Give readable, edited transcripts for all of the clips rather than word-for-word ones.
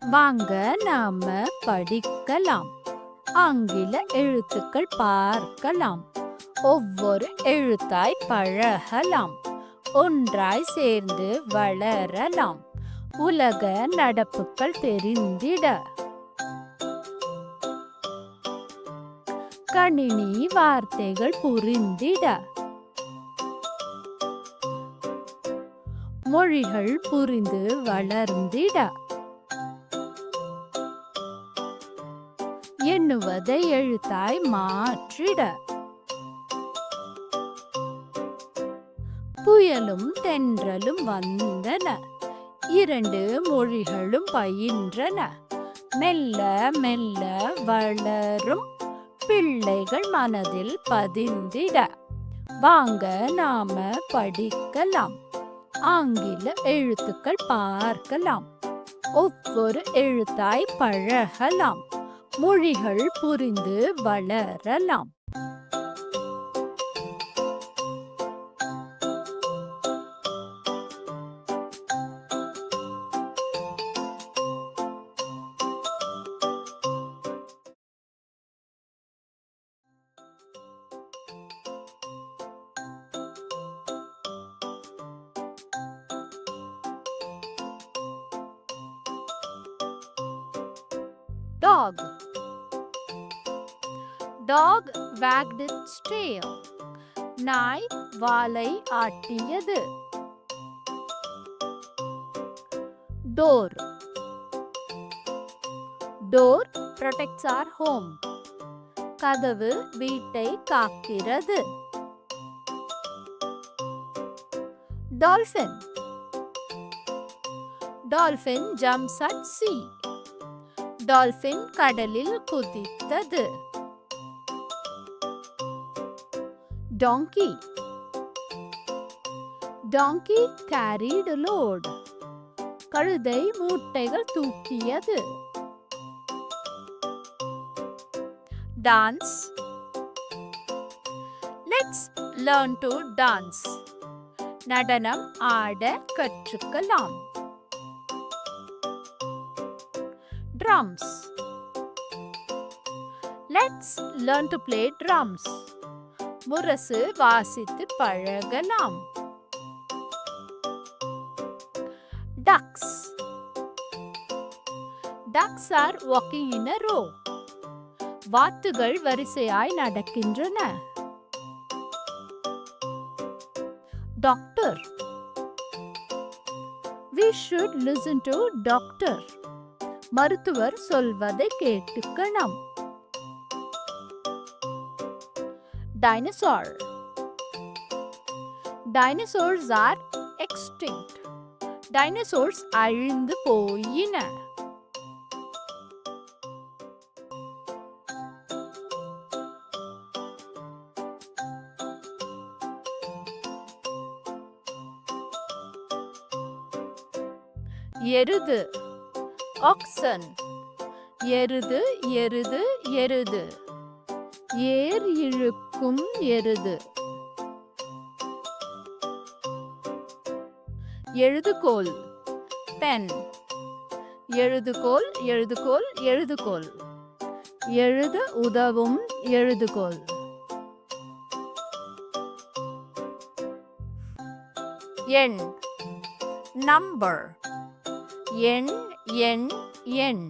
வாங்க நாம படிக்கலாம். ஆங்கில எழுத்துக்கள் பார்க்கலாம். ஒவ்வொரு எழுத்தாய் பழகலாம். ஒன்றாய் சேர்ந்து வளரலாம். உலக நடப்புகள் தெரிந்திட கணினி வார்த்தைகள் புரிந்திட மொழிகள் புரிந்து வளர்ந்திட எண்ணுவதை எழுத்தாய் மாற்றிட புயலும் தென்றலும் வந்தன. இரண்டு மொழிகளும் பயின்றன. மெல்ல மெல்ல வளரும் பிள்ளைகள் மனதில் பதிந்திட வாங்க நாம படிக்கலாம். ஆங்கில எழுத்துக்கள் பார்க்கலாம். ஒவ்வொரு எழுத்தாய் பழகலாம். மொழிகள் புரிந்து வளரலாம். Dog. Dog wagged its tail. நாய் வாலை ஆட்டியது. Door. Door protects our home. கதவு வீட்டை காக்கிறது. Dolphin. Dolphin jumps at sea. Dolphin கடலில் குதித்தது. Donkey. Donkey carried a load. கழுதை மூட்டைகள் தூக்கியது. Dance. Let's learn to dance. நடனம் ஆட கற்றுக்கலாம். Drums. Let's learn to play drums. முரசு வாசித்து பழகலாம். Ducks. Ducks are walking in a row. வாத்துகள் வரிசையாய் நடக்கின்றன. Doctor. We should listen to doctor. மருத்துவர் சொல்வதை கேட்டுக்கணும். Dinosaur. Dinosaurs are extinct. Dinosaurs அழிந்து போயின. எருது. Oxen. எருது எருது எருது. ஏர் இழுக்கும் எருது. எழுதுகோல். Pen. எழுதுகோல் எழுதுகோல் எழுதுகோல். எழுத உதவும் எழுதுகோல். எண். Number. எண் எண் எண்.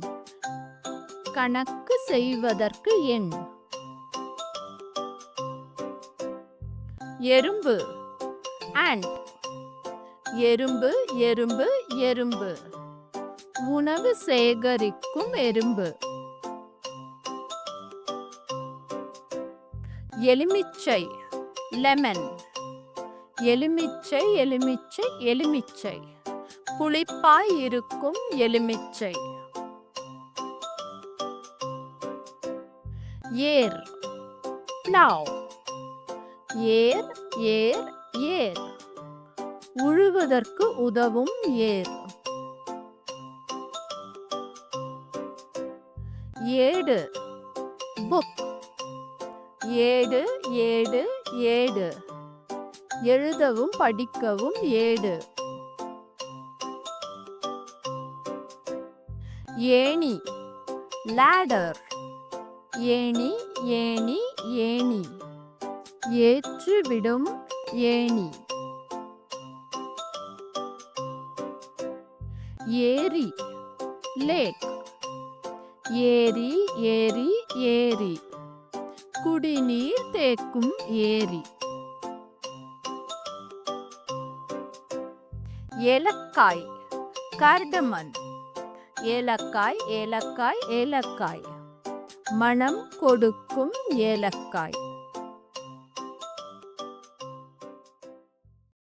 கணக்கு செய்வதற்கு எண். எறும்பு. Ant. எறும்பு எறும்பு எறும்பு. உணவு சேகரிக்கும் எறும்பு. எலுமிச்சை. Lemon. எலுமிச்சை எலுமிச்சை எலுமிச்சை. புளிப்பாய் இருக்கும் எலுமிச்சை. ஏர். Plow. ஏர் ஏர் ஏர். உழுவதற்கு உதவும் ஏர். ஏடு. Book. ஏடு ஏடு ஏடு. எழுதவும் படிக்கவும் ஏடு. ஏணி ladder. ஏணி ஏணி ஏணி ஏற்றிவிடும் ஏணி. ஏரி lake. ஏரி ஏரி ஏரி குடிநீர் தேக்கும் ஏரி. ஏலக்காய் cardamom. ஏலக்காய் ஏலக்காய் ஏலக்காய் மணம் கொடுக்கும் ஏலக்காய்.